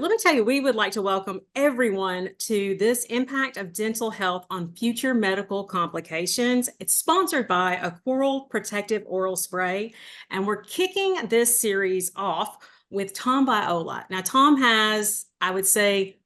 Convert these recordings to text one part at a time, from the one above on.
let me tell you, we would like to welcome everyone to this Impact of Dental Health on Future Medical Complications. It's sponsored by Aquoral Protective Oral Spray, and we're kicking this series off with Tom Biola. Now, Tom has, I would say,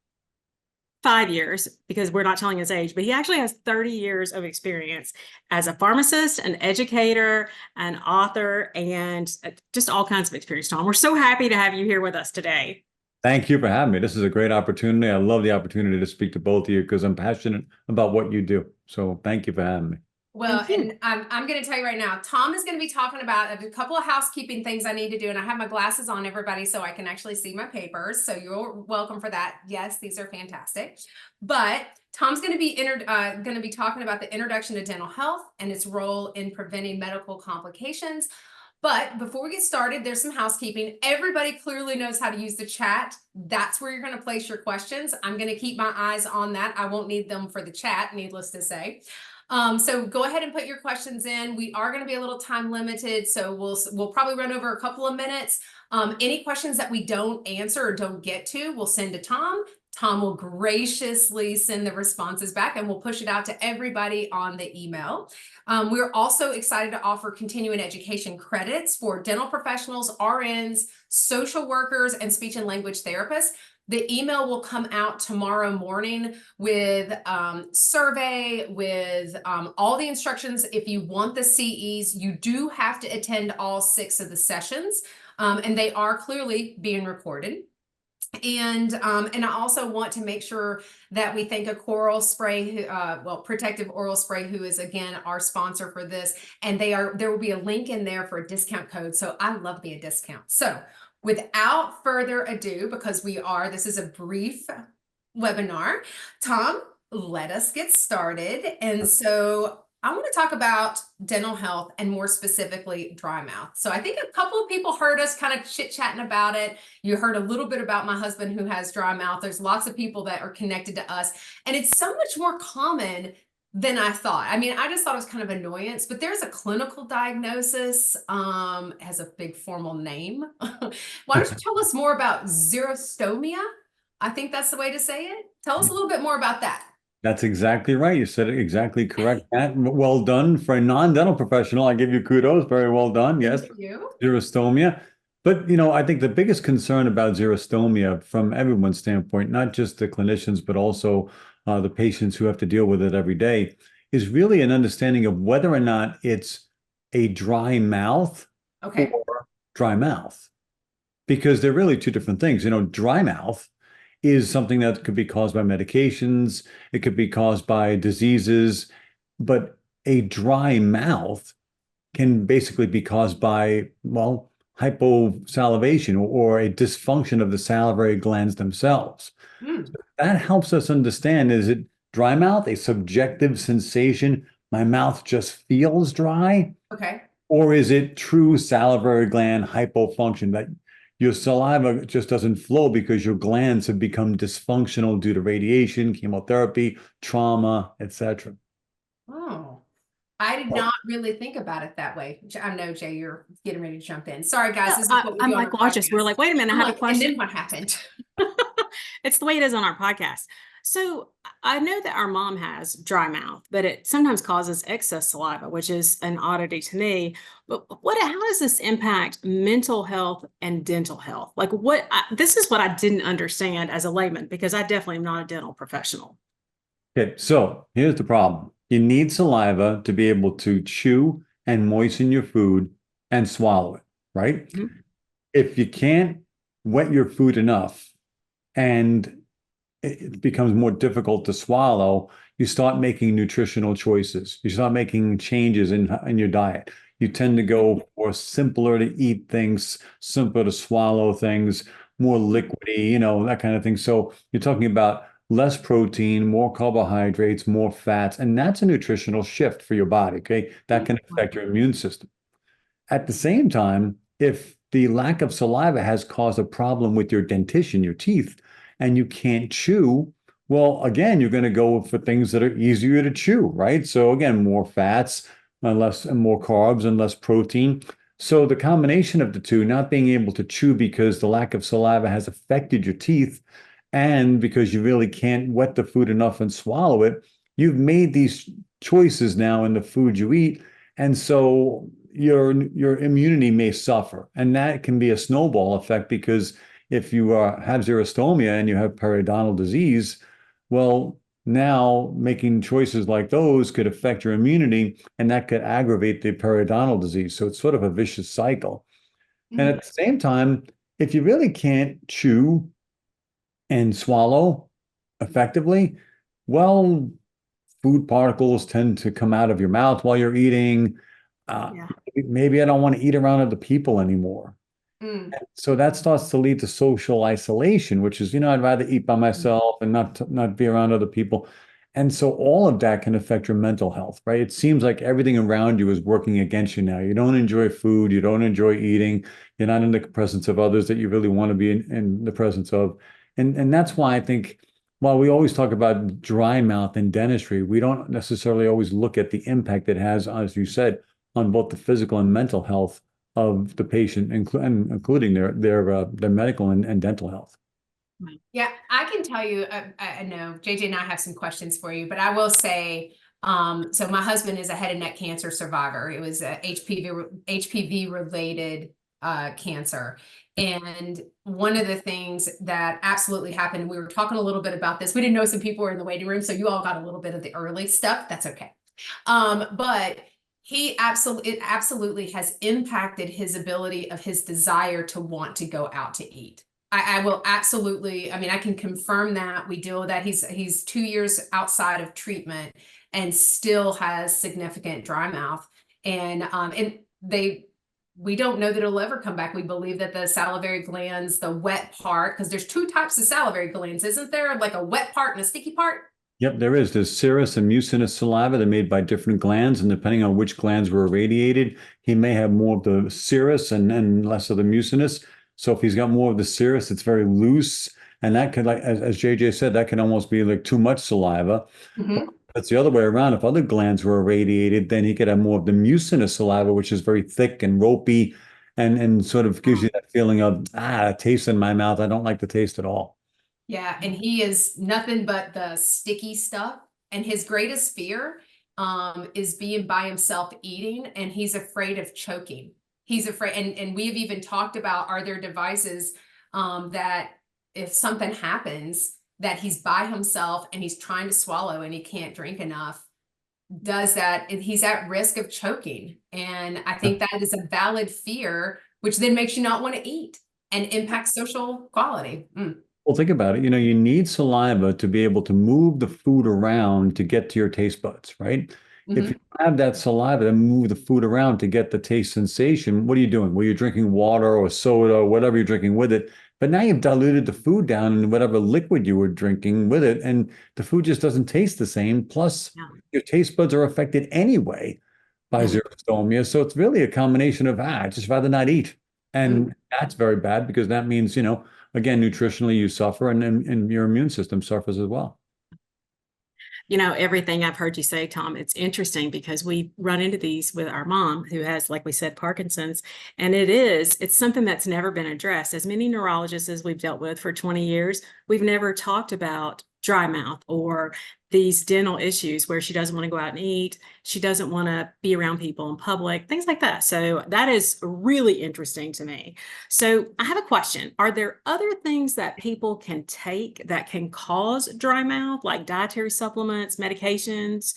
5 years, because we're not telling his age, but he actually has 30 years of experience as a pharmacist, an educator, an author, and just all kinds of experience. Tom, we're so happy to have you here with us today. Thank you for having me. This is a great opportunity. I love the opportunity to speak to both of you because I'm passionate about what you do. So thank you for having me. Well, and I'm going to tell you right now, Tom is going to be talking about a couple of housekeeping things I need to do. And I have my glasses on, everybody, so I can actually see my papers. So you're welcome for that. Yes, these are fantastic. But Tom's going to be talking about the introduction to dental health and its role in preventing medical complications. But before we get started, there's some housekeeping. Everybody clearly knows how to use the chat. That's where you're going to place your questions. I'm going to keep my eyes on that. I won't need them for the chat, needless to say. So go ahead and put your questions in. We are going to be a little time limited, so we'll probably run over a couple of minutes. Any questions that we don't answer or don't get to, we'll send to Tom. Tom will graciously send the responses back, and we'll push it out to everybody on the email. We're also excited to offer continuing education credits for dental professionals, RNs, social workers, and speech and language therapists. The email will come out tomorrow morning with survey, with all the instructions. If you want the CEs, you do have to attend all 6 of the sessions, and they are clearly being recorded. And I also want to make sure that we thank Aquoral Spray, Protective Oral Spray, who is again our sponsor for this. And there will be a link in there for a discount code. So I love me a discount. So without further ado, because this is a brief webinar, Tom, let us get started. And so I want to talk about dental health and more specifically dry mouth. So I think a couple of people heard us kind of chit-chatting about it. You heard a little bit about my husband who has dry mouth. There's lots of people that are connected to us, and it's so much more common than I thought. I mean, I just thought it was kind of annoyance, but there's a clinical diagnosis, has a big formal name. Why don't you tell us more about xerostomia? I think that's the way to say it. Tell us a little bit more about that. That's exactly right. You said it exactly correct, Matt. Well done. For a non-dental professional, I give you kudos. Very well done. Yes. Thank you. Xerostomia. But, I think the biggest concern about xerostomia from everyone's standpoint, not just the clinicians, but also the patients who have to deal with it every day, is really an understanding of whether or not it's a dry mouth or dry mouth. Because they're really two different things. Dry mouth is something that could be caused by medications. It could be caused by diseases, but a dry mouth can basically be caused by, hyposalivation or a dysfunction of the salivary glands themselves. So that helps us understand, is it dry mouth, a subjective sensation? My mouth just feels dry. Okay. Or is it true salivary gland hypofunction, that your saliva just doesn't flow because your glands have become dysfunctional due to radiation, chemotherapy, trauma, etc. Oh, I did not really think about it that way. I know, Jay, you're getting ready to jump in. Sorry, guys. This is what we I'm do on like, our watch us. We're like, wait a minute, I have a question. And then what happened? It's the way it is on our podcast. So I know that our mom has dry mouth, but it sometimes causes excess saliva, which is an oddity to me. But how does this impact mental health and dental health? Like this is what I didn't understand as a layman, because I definitely am not a dental professional. Okay, so here's the problem. You need saliva to be able to chew and moisten your food and swallow it, right? Mm-hmm. If you can't wet your food enough and it becomes more difficult to swallow, you start making nutritional choices. You start making changes in your diet. You tend to go for simpler to eat things, simpler to swallow things, more liquidy, that kind of thing. So you're talking about less protein, more carbohydrates, more fats, and that's a nutritional shift for your body, okay? That can affect your immune system. At the same time, if the lack of saliva has caused a problem with your dentition, your teeth, and you can't chew, well, again, you're going to go for things that are easier to chew, right? So again, more fats, more carbs, and less protein. So the combination of the two, not being able to chew because the lack of saliva has affected your teeth, and because you really can't wet the food enough and swallow it, you've made these choices now in the food you eat. And so your immunity may suffer. And that can be a snowball effect, because if you have xerostomia and you have periodontal disease, well, now making choices like those could affect your immunity, and that could aggravate the periodontal disease. So it's sort of a vicious cycle. And Mhm. at the same time, if you really can't chew and swallow effectively, well, food particles tend to come out of your mouth while you're eating. Yeah. Maybe I don't want to eat around other people anymore. Mm. So that starts to lead to social isolation, which is, I'd rather eat by myself and not be around other people. And so all of that can affect your mental health, right? It seems like everything around you is working against you now. You don't enjoy food, you don't enjoy eating, you're not in the presence of others that you really want to be in the presence of. And that's why I think while we always talk about dry mouth in dentistry, we don't necessarily always look at the impact it has, as you said, on both the physical and mental health of the patient, including their medical and dental health. Yeah, I can tell you, I know JJ and I have some questions for you, but I will say, so my husband is a head and neck cancer survivor. It was a HPV related cancer. And one of the things that absolutely happened, we were talking a little bit about this. We didn't know some people were in the waiting room, so you all got a little bit of the early stuff. That's okay. But it absolutely has impacted his ability of his desire to want to go out to eat. I will absolutely, I mean, I can confirm that. We deal with that. He's 2 years outside of treatment and still has significant dry mouth. And we don't know that it'll ever come back. We believe that the salivary glands, the wet part, because there's two types of salivary glands, isn't there? Like a wet part and a sticky part? Yep, there is. There's serous and mucinous saliva. They're made by different glands, and depending on which glands were irradiated, he may have more of the serous and less of the mucinous. So if he's got more of the serous, it's very loose, and that could, like as JJ said, that can almost be like too much saliva. Mm-hmm. That's the other way around. If other glands were irradiated, then he could have more of the mucinous saliva, which is very thick and ropey, and sort of gives you that feeling of taste in my mouth. I don't like the taste at all. Yeah, and he is nothing but the sticky stuff. And his greatest fear is being by himself eating, and he's afraid of choking. He's afraid, and we've even talked about, are there devices that if something happens that he's by himself and he's trying to swallow and he can't drink enough, does that, he's at risk of choking. And I think that is a valid fear, which then makes you not want to eat and impacts social quality. Well, think about it. You need saliva to be able to move the food around to get to your taste buds, right? If you have that saliva to move the food around to get the taste sensation, what are you doing? Well, you're drinking water or soda or whatever you're drinking with it. But now you've diluted the food down in whatever liquid you were drinking with it, and the food just doesn't taste the same. Plus, your taste buds are affected anyway by xerostomia. So it's really a combination of, I'd just rather not eat. And that's very bad, because that means, again, nutritionally you suffer, and your immune system suffers as well. Everything I've heard you say, Tom, it's interesting because we run into these with our mom who has, like we said, Parkinson's. And it's something that's never been addressed. As many neurologists as we've dealt with for 20 years, we've never talked about dry mouth or these dental issues where she doesn't want to go out and eat. She doesn't want to be around people in public, things like that. So that is really interesting to me. So I have a question. Are there other things that people can take that can cause dry mouth, like dietary supplements, medications,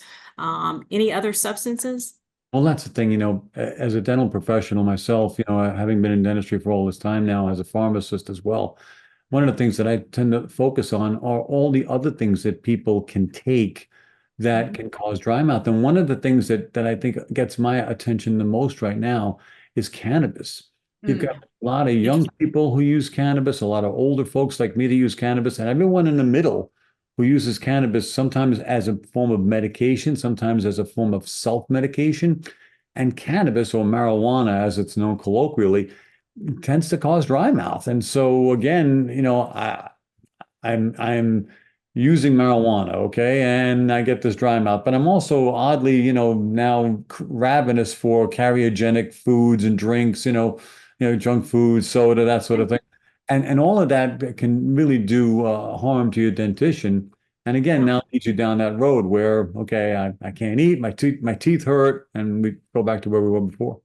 any other substances? Well, that's the thing, as a dental professional myself, having been in dentistry for all this time now as a pharmacist as well, one of the things that I tend to focus on are all the other things that people can take that can cause dry mouth. And one of the things that I think gets my attention the most right now is cannabis. You've got a lot of young people who use cannabis, a lot of older folks like me that use cannabis, and everyone in the middle who uses cannabis sometimes as a form of medication, sometimes as a form of self-medication. And cannabis, or marijuana as it's known colloquially, tends to cause dry mouth. And so again, I'm using marijuana, okay, and I get this dry mouth, but I'm also oddly, now ravenous for carcinogenic foods and drinks, junk food, soda, that sort of thing, and all of that can really do harm to your dentition. And again, now leads you down that road where, okay, I can't eat, my teeth hurt, and we go back to where we were before.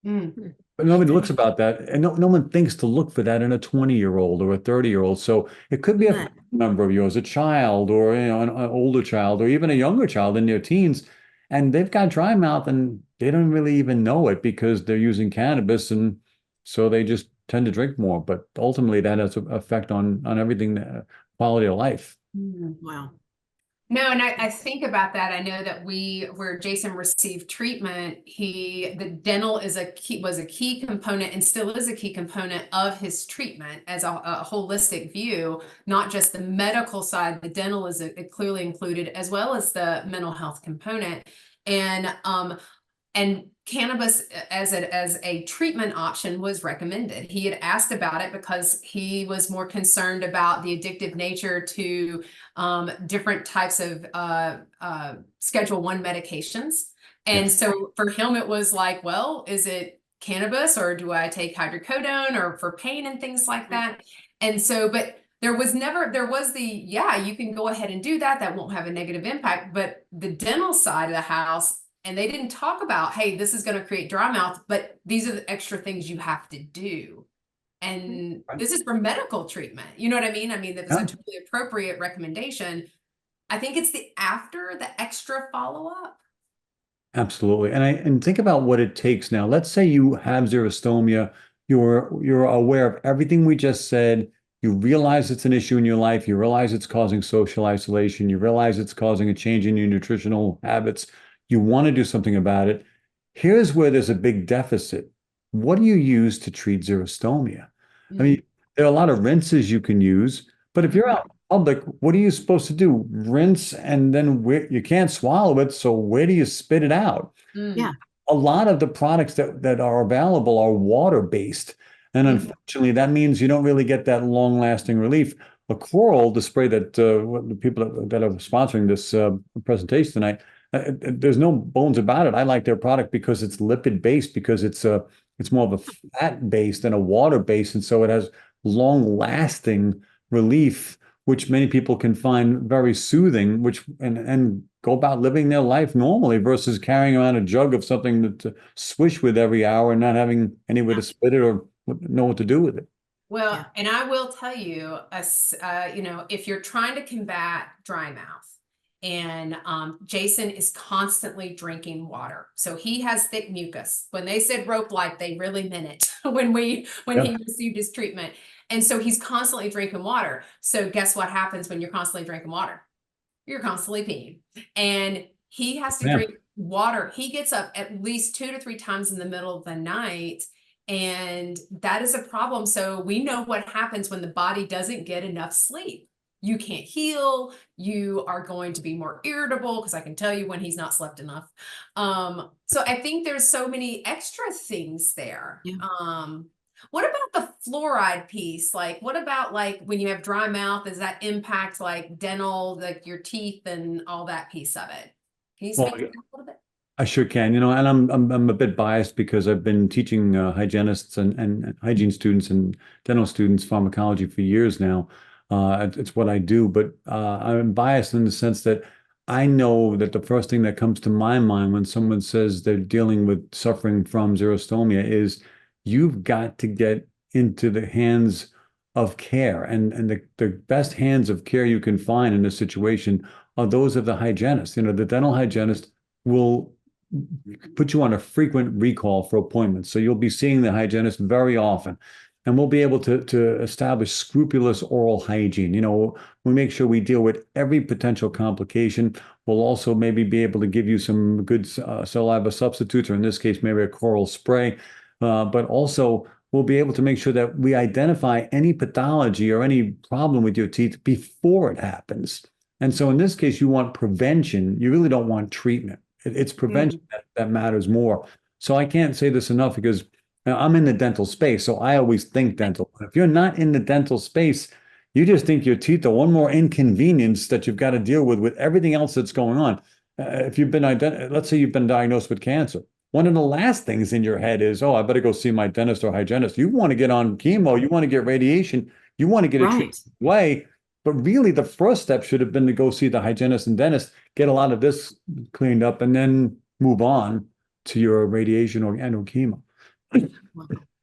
Mm. But nobody looks about that, and no one thinks to look for that in a 20-year-old or a 30-year-old. So it could be a Right. family member of yours, a child, or an older child, or even a younger child in their teens, and they've got dry mouth and they don't really even know it because they're using cannabis, and so they just tend to drink more. But ultimately, that has an effect on everything, quality of life. Wow. No, and I think about that. I know that where Jason received treatment, the dental was a key component and still is a key component of his treatment as a holistic view, not just the medical side. The dental is clearly included, as well as the mental health component. And cannabis as a treatment option was recommended. He had asked about it because he was more concerned about the addictive nature to different types of Schedule I medications. And so for him, it was like, well, is it cannabis or do I take hydrocodone or for pain and things like that? And so, but there was you can go ahead and do that. That won't have a negative impact. But the dental side of the house, and they didn't talk about, hey, this is going to create dry mouth, but these are the extra things you have to do. And this is for medical treatment. You know what I mean? I mean, that was a totally appropriate recommendation. I think it's the extra follow-up. Absolutely. And think about what it takes now. Let's say you have xerostomia, you're aware of everything we just said, you realize it's an issue in your life, you realize it's causing social isolation, you realize it's causing a change in your nutritional habits, you want to do something about it. Here's where there's a big deficit. What do you use to treat xerostomia? I mean, there are a lot of rinses you can use, but if you're out in public, what are you supposed to do? Rinse, and then you can't swallow it, so where do you spit it out? Yeah. A lot of the products that are available are water-based, and unfortunately, that means you don't really get that long-lasting relief. A Coral, the spray that the people that are sponsoring this presentation tonight, there's no bones about it. I like their product because it's lipid-based, because it's more of a fat-based than a water-based, and so it has long-lasting relief, which many people can find very soothing, and go about living their life normally versus carrying around a jug of something to swish with every hour and not having anywhere to spit it or know what to do with it. Well, and I will tell you, if you're trying to combat dry mouth, and Jason is constantly drinking water. So he has thick mucus. When they said rope light, they really meant it when he received his treatment. And so he's constantly drinking water. So guess what happens when you're constantly drinking water? You're constantly peeing. And he has to drink water. He gets up at least 2 to 3 times in the middle of the night. And that is a problem. So we know what happens when the body doesn't get enough sleep. You can't heal. You are going to be more irritable, because I can tell you when he's not slept enough. So I think there's so many extra things there. Yeah. What about the fluoride piece? Like, what about like when you have dry mouth, does that impact like dental, like your teeth and all that piece of it? Can you speak to that a little bit? I sure can, and I'm a bit biased because I've been teaching hygienists and hygiene students and dental students pharmacology for years now. It's what I do, but I'm biased in the sense that I know that the first thing that comes to my mind when someone says they're dealing with suffering from xerostomia is you've got to get into the hands of care, and the best hands of care you can find in this situation are those of the hygienist. The dental hygienist will put you on a frequent recall for appointments. So you'll be seeing the hygienist very often, and we'll be able to establish scrupulous oral hygiene. We make sure we deal with every potential complication. We'll also maybe be able to give you some good saliva substitutes, or in this case, maybe a Coral spray. But also, we'll be able to make sure that we identify any pathology or any problem with your teeth before it happens. And so in this case, you want prevention. You really don't want treatment. It's prevention that matters more. So I can't say this enough, because I'm in the dental space, so I always think dental. If you're not in the dental space, You just think your teeth are one more inconvenience that you've got to deal with everything else that's going on. If you've been let's say you've been diagnosed with cancer, one of the last things in your head is, oh, I better go see my dentist or hygienist. You want to get on chemo, you want to get radiation, you want to get it Right. treated away. But really, the first step should have been to go see the hygienist and dentist, get a lot of this cleaned up, and then move on to your radiation or chemo.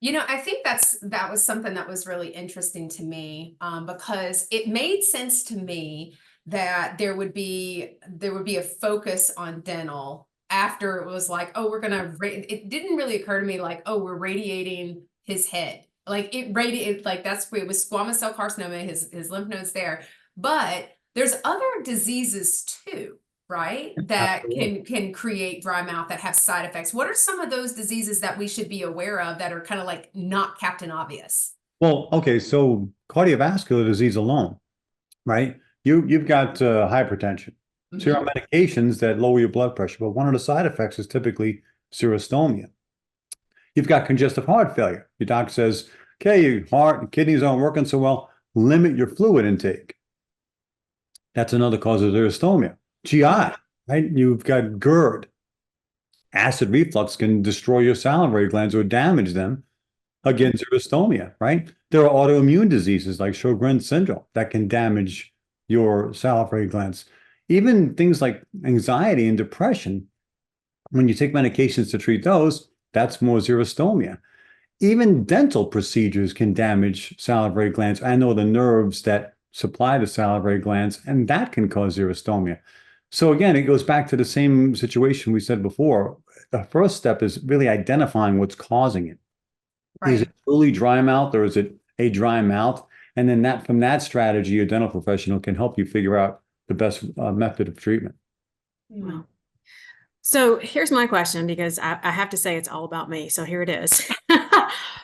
You know, I think that was something that was really interesting to me, because it made sense to me that there would be a focus on dental after it was like, oh, we're gonna. It didn't really occur to me like, oh, we're radiating his head. Like it radiated, like that's where it was squamous cell carcinoma, his lymph nodes there. But there's other diseases too, right? That Absolutely. can create dry mouth that have side effects. What are some of those diseases that we should be aware of that are kind of like not Captain Obvious? Well, okay, so cardiovascular disease alone, right? You've got hypertension. So you're on Mhm. medications that lower your blood pressure, but one of the side effects is typically xerostomia. You've got congestive heart failure. Your doctor says, okay, your heart and kidneys aren't working so well, limit your fluid intake. That's another cause of xerostomia. GI, right? You've got GERD. Acid reflux can destroy your salivary glands or damage them. Again, xerostomia, right? There are autoimmune diseases like Sjogren's syndrome that can damage your salivary glands. Even things like anxiety and depression, when you take medications to treat those, that's more xerostomia. Even dental procedures can damage salivary glands and or the nerves that supply the salivary glands, and that can cause xerostomia. So again, it goes back to the same situation we said before. The first step is really identifying what's causing it. Is Right. it truly dry mouth or is it a dry mouth? And then that from that strategy, a dental professional can help you figure out the best method of treatment. Mm. So here's my question, because I have to say it's all about me. So here it is.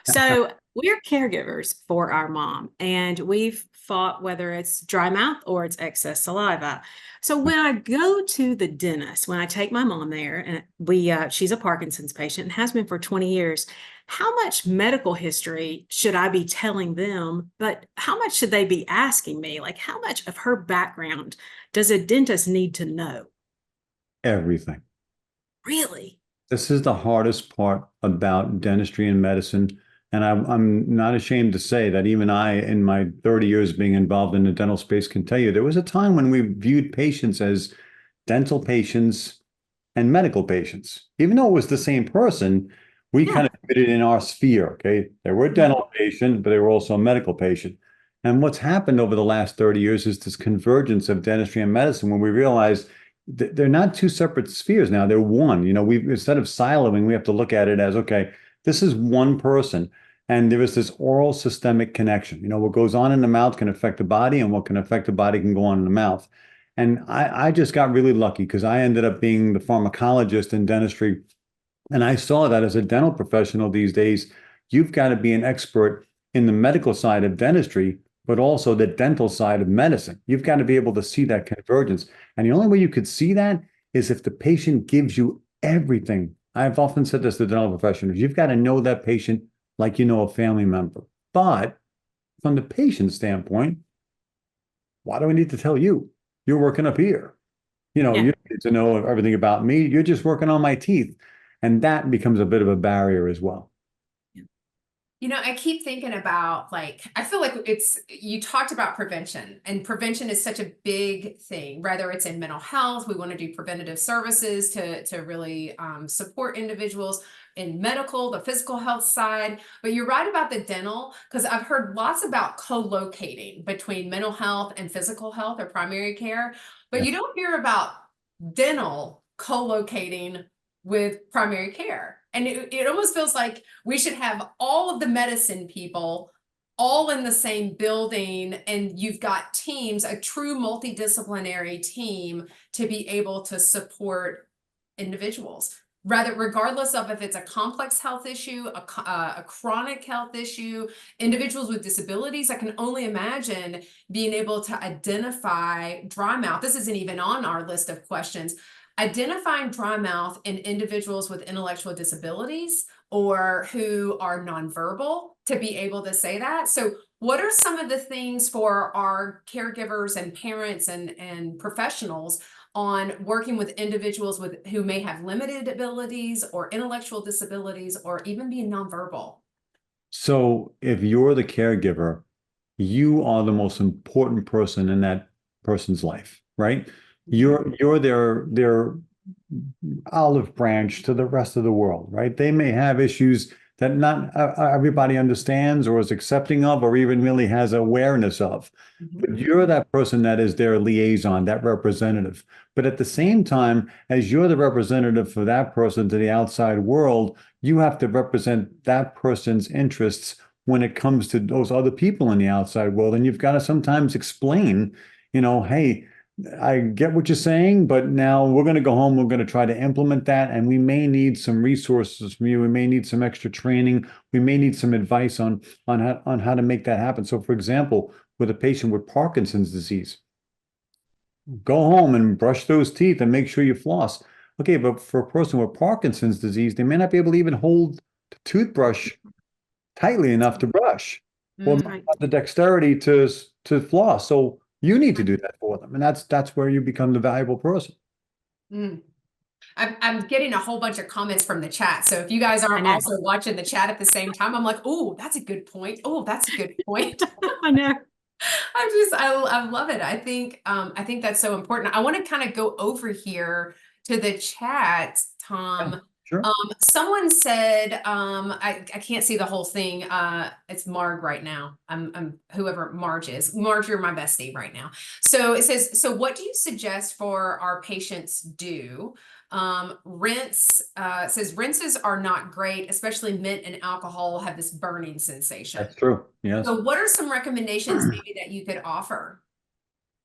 So we're caregivers for our mom, and we've fought whether it's dry mouth or it's excess saliva. So when I go to the dentist, when I take my mom there, and she's a Parkinson's patient and has been for 20 years, how much medical history should I be telling them? But how much should they be asking me? Like, how much of her background does a dentist need to know? Everything. Really? This is the hardest part about dentistry and medicine. And I'm not ashamed to say that even I, in my 30 years being involved in the dental space, can tell you there was a time when we viewed patients as dental patients and medical patients. Even though it was the same person, we kind Yeah. of put it in our sphere. Okay. They were a dental patient, but they were also a medical patient. And what's happened over the last 30 years is this convergence of dentistry and medicine when we realize they're not two separate spheres now. They're one. You know, we instead of siloing, we have to look at it as, okay, this is one person. And there is this oral systemic connection. You know, what goes on in the mouth can affect the body, and what can affect the body can go on in the mouth. And I just got really lucky because I ended up being the pharmacologist in dentistry. And I saw that as a dental professional these days, you've got to be an expert in the medical side of dentistry, but also the dental side of medicine. You've got to be able to see that convergence. And the only way you could see that is if the patient gives you everything. I've often said this to dental professionals, you've got to know that patient like you know a family member. But from the patient standpoint, why do I need to tell you? You're working up here. You know, Yeah. you don't need to know everything about me. You're just working on my teeth. And that becomes a bit of a barrier as well. You know, I keep thinking about like, I feel like you talked about prevention, and prevention is such a big thing, whether it's in mental health, we want to do preventative services to really support individuals in medical, the physical health side. But you're right about the dental, because I've heard lots about co-locating between mental health and physical health or primary care, but Yeah. you don't hear about dental co-locating with primary care. And it almost feels like we should have all of the medicine people all in the same building, and you've got teams, a true multidisciplinary team to be able to support individuals, regardless of if it's a complex health issue, a chronic health issue, individuals with disabilities. I can only imagine being able to identify dry mouth. This isn't even on our list of questions. Identifying dry mouth in individuals with intellectual disabilities or who are nonverbal, to be able to say that. So What are some of the things for our caregivers and parents and professionals on working with individuals who may have limited abilities or intellectual disabilities or even being nonverbal? So if you're the caregiver, you are the most important person in that person's life, right? You're their olive branch to the rest of the world, right? They may have issues that not everybody understands or is accepting of or even really has awareness of. But you're that person that is their liaison, that representative. But at the same time, as you're the representative for that person to the outside world, you have to represent that person's interests when it comes to those other people in the outside world. And you've got to sometimes explain, hey, I get what you're saying, but now we're going to go home. We're going to try to implement that. And we may need some resources from you. We may need some extra training. We may need some advice on how to make that happen. So, for example, with a patient with Parkinson's disease, go home and brush those teeth and make sure you floss. Okay, but for a person with Parkinson's disease, they may not be able to even hold the toothbrush tightly enough to brush or Mm. Right. the dexterity to floss. So you need to do that for them. And that's where you become the valuable person. Mm. I'm getting a whole bunch of comments from the chat. So if you guys I aren't know. also watching the chat at the same time, I'm like, oh, that's a good point. Oh, that's a good point. I know. I love it. I think that's so important. I want to kind of go over here to the chat, Tom. Sure. Someone said, I can't see the whole thing. It's Marg right now. I'm whoever Marge is. Marge, you're my bestie right now. So it says, so what do you suggest for our patients do? Says rinses are not great, especially mint and alcohol have this burning sensation. That's true. Yes. So what are some recommendations maybe that you could offer?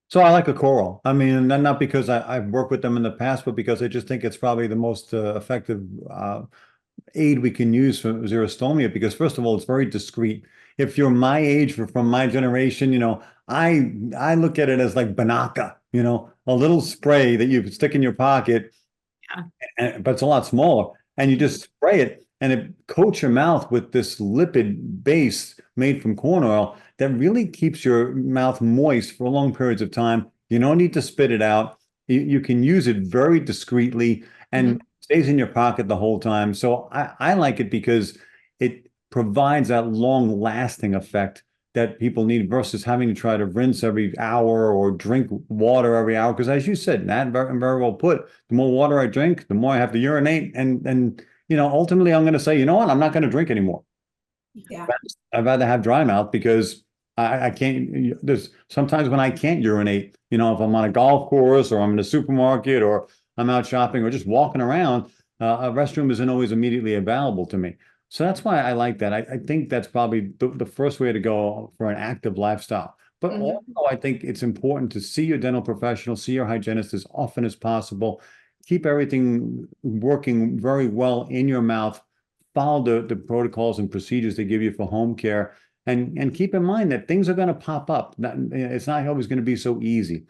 So I like a coral. I mean, not because I've worked with them in the past, but because I just think it's probably the most effective aid we can use for xerostomia. Because first of all, it's very discreet. If you're my age, from my generation, I look at it as like Banaka, a little spray that you stick in your pocket, but it's a lot smaller, and you just spray it, and it coats your mouth with this lipid base made from corn oil that really keeps your mouth moist for long periods of time. You don't need to spit it out. You can use it very discreetly and stays in your pocket the whole time. So I like it because it provides that long lasting effect that people need versus having to try to rinse every hour or drink water every hour. Because as you said, Nat, very well put, the more water I drink, the more I have to urinate. And ultimately I'm going to say, you know what, I'm not going to drink anymore. Yeah. I'd rather have dry mouth because I can't, there's sometimes when I can't urinate, if I'm on a golf course or I'm in a supermarket or I'm out shopping or just walking around, a restroom isn't always immediately available to me. So that's why I like that. I think that's probably the first way to go for an active lifestyle. But also, I think it's important to see your dental professional, see your hygienist as often as possible. Keep everything working very well in your mouth. Follow the protocols and procedures they give you for home care. And keep in mind that things are going to pop up. It's not always going to be so easy.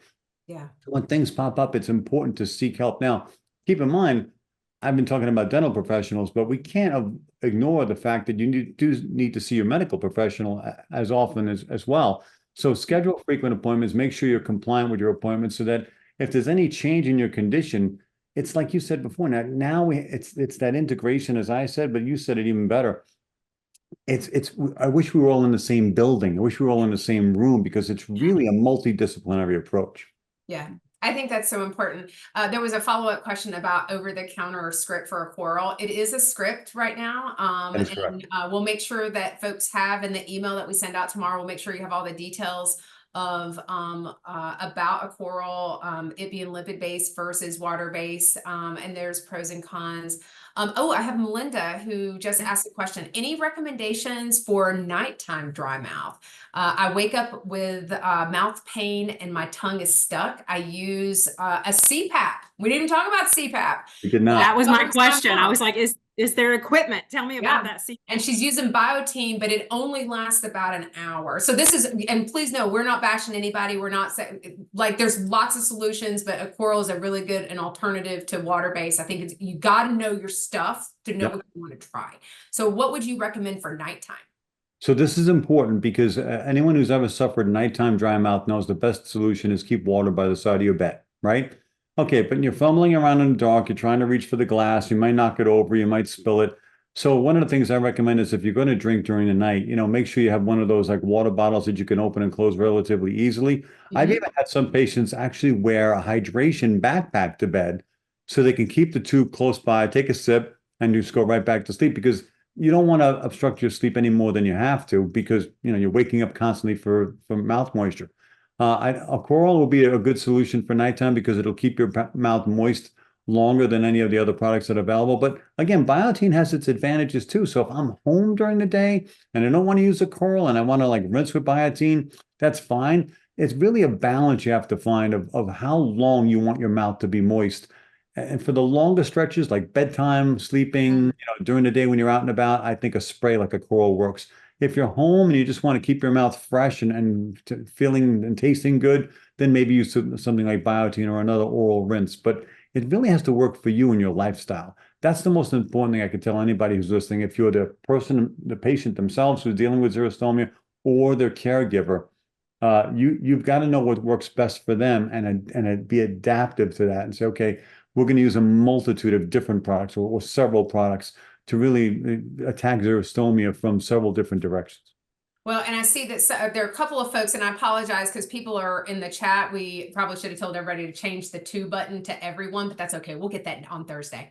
Yeah. When things pop up, it's important to seek help. Now, keep in mind, I've been talking about dental professionals, but we can't ignore the fact that you do need to see your medical professional as often as well. So schedule frequent appointments, make sure you're compliant with your appointments so that if there's any change in your condition, it's like you said before, now it's that integration, as I said, but you said it even better. I wish we were all in the same building. I wish we were all in the same room because it's really a multidisciplinary approach. Yeah, I think that's so important. There was a follow-up question about over-the-counter script for a Coral. It is a script right now. That is correct. We'll make sure that folks have in the email that we send out tomorrow, we'll make sure you have all the details of about a Coral, it being lipid-based versus water-based, and there's pros and cons. I have Melinda who just asked a question. Any recommendations for nighttime dry mouth? I wake up with mouth pain and my tongue is stuck. I use a CPAP. We didn't talk about CPAP. We did not. That was my question. I was like, is there equipment? Tell me about Yeah. that. And she's using Biotene, but it only lasts about an hour. So this is, and please know, we're not bashing anybody. We're not saying, like, there's lots of solutions, but a Coral is a really good an alternative to water-based. I think you got to know your stuff to know what you want to try. So what would you recommend for nighttime? So this is important because anyone who's ever suffered nighttime dry mouth knows the best solution is keep water by the side of your bed, right? Okay, but you're fumbling around in the dark, you're trying to reach for the glass, you might knock it over, you might spill it. So one of the things I recommend is if you're going to drink during the night, make sure you have one of those like water bottles that you can open and close relatively easily. I've Mhm. even had some patients actually wear a hydration backpack to bed so they can keep the tube close by, take a sip, and just go right back to sleep because you don't want to obstruct your sleep any more than you have to because you're waking up constantly for mouth moisture. A coral will be a good solution for nighttime because it'll keep your mouth moist longer than any of the other products that are available. But again, biotin has its advantages too. So if I'm home during the day and I don't want to use a coral and I want to like rinse with biotin, that's fine. It's really a balance you have to find of how long you want your mouth to be moist. And for the longer stretches, like bedtime, sleeping, during the day when you're out and about, I think a spray like a coral works. If you're home and you just want to keep your mouth fresh and feeling and tasting good, then maybe use something like biotin or another oral rinse. But it really has to work for you and your lifestyle. That's the most important thing I could tell anybody who's listening. If you're the person, the patient themselves who's dealing with xerostomia or their caregiver, you've got to know what works best for them and be adaptive to that and say, okay, we're going to use a multitude of different products or several products to really attack xerostomia from several different directions. Well, and I see that there are a couple of folks, and I apologize because people are in the chat. We probably should have told everybody to change the to button to everyone, but that's okay. We'll get that on Thursday.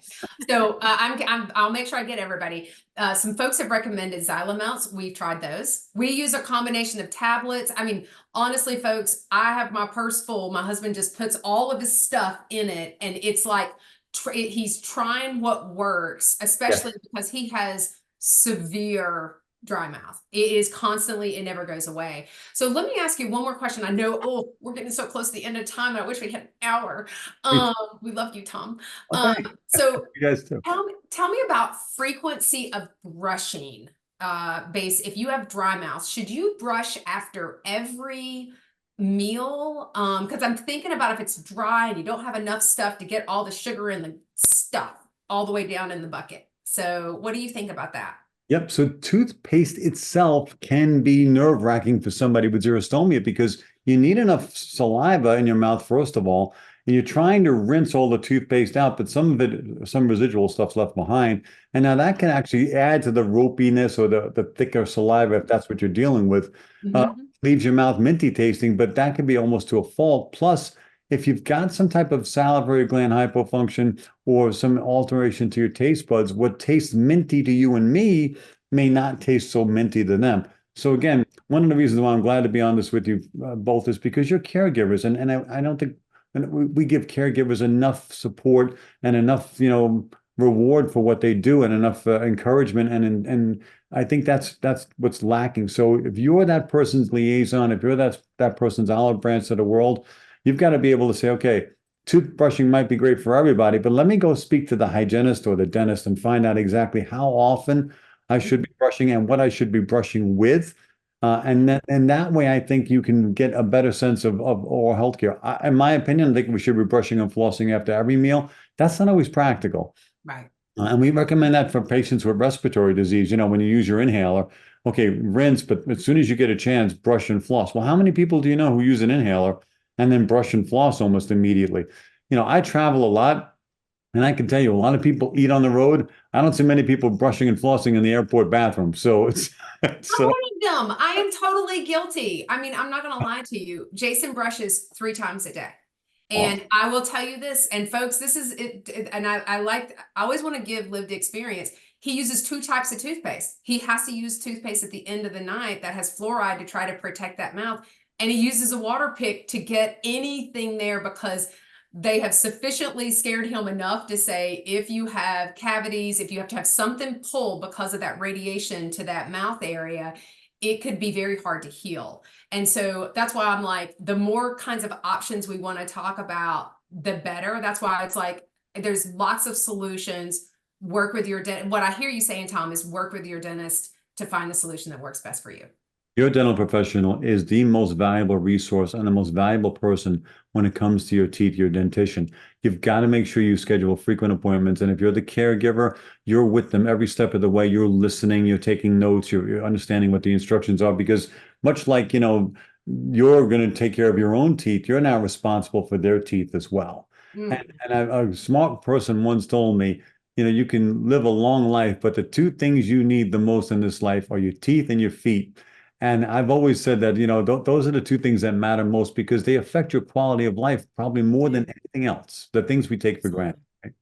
So I'll make sure I get everybody. Some folks have recommended Xylamelts. We've tried those. We use a combination of tablets. I mean, honestly, folks, I have my purse full. My husband just puts all of his stuff in it, and it's like he's trying what works, especially because he has severe dry mouth. It is constantly, it never goes away. So let me ask you one more question. I know, we're getting so close to the end of time. I wish we had an hour. We love you, Tom. Okay. So You guys too. tell me about frequency of brushing. If you have dry mouth, should you brush after every meal? Because I'm thinking about if it's dry and you don't have enough stuff to get all the sugar and the stuff all the way down in the bucket. So what do you think about that? Yep. So toothpaste itself can be nerve-wracking for somebody with xerostomia because you need enough saliva in your mouth, first of all, and you're trying to rinse all the toothpaste out, but some of it, some residual stuff's left behind. And now that can actually add to the ropiness or the thicker saliva if that's what you're dealing with. Leaves your mouth minty tasting, but that can be almost to a fault. Plus, if you've got some type of salivary gland hypofunction or some alteration to your taste buds, what tastes minty to you and me may not taste so minty to them. So again, one of the reasons why I'm glad to be on this with you both is because you're caregivers, and I don't think we give caregivers enough support and enough reward for what they do and enough encouragement and I think that's what's lacking. So if you're that person's liaison, if you're that person's olive branch to the world, you've got to be able to say, okay, toothbrushing might be great for everybody, but let me go speak to the hygienist or the dentist and find out exactly how often I should be brushing and what I should be brushing with. And that way, I think you can get a better sense of oral healthcare. In my opinion, I think we should be brushing and flossing after every meal. That's not always practical. Right. And we recommend that for patients with respiratory disease. When you use your inhaler, okay, rinse, but as soon as you get a chance, brush and floss. Well, how many people do you know who use an inhaler and then brush and floss almost immediately? I travel a lot, and I can tell you a lot of people eat on the road. I don't see many people brushing and flossing in the airport bathroom. So it's I'm one of them. I am totally guilty. I mean, I'm not going to lie to you. Jason brushes 3 times a day. And I will tell you this, and folks, this is it. And I always want to give lived experience. He uses 2 types of toothpaste. He has to use toothpaste at the end of the night that has fluoride to try to protect that mouth. And he uses a water pick to get anything there because they have sufficiently scared him enough to say, if you have cavities, if you have to have something pulled because of that radiation to that mouth area, it could be very hard to heal. And so that's why I'm like, the more kinds of options we want to talk about, the better. That's why it's like, there's lots of solutions. Work with your dentist. What I hear you saying, Tom, is work with your dentist to find the solution that works best for you. Your dental professional is the most valuable resource and the most valuable person when it comes to your teeth, your dentition. You've got to make sure you schedule frequent appointments. And if you're the caregiver, you're with them every step of the way. You're listening, you're taking notes, you're understanding what the instructions are. Because much like, you're going to take care of your own teeth, you're now responsible for their teeth as well. Mm. And a smart person once told me, you can live a long life, but the two things you need the most in this life are your teeth and your feet. And I've always said that, those are the two things that matter most because they affect your quality of life probably more than anything else, the things we take for granted. Right?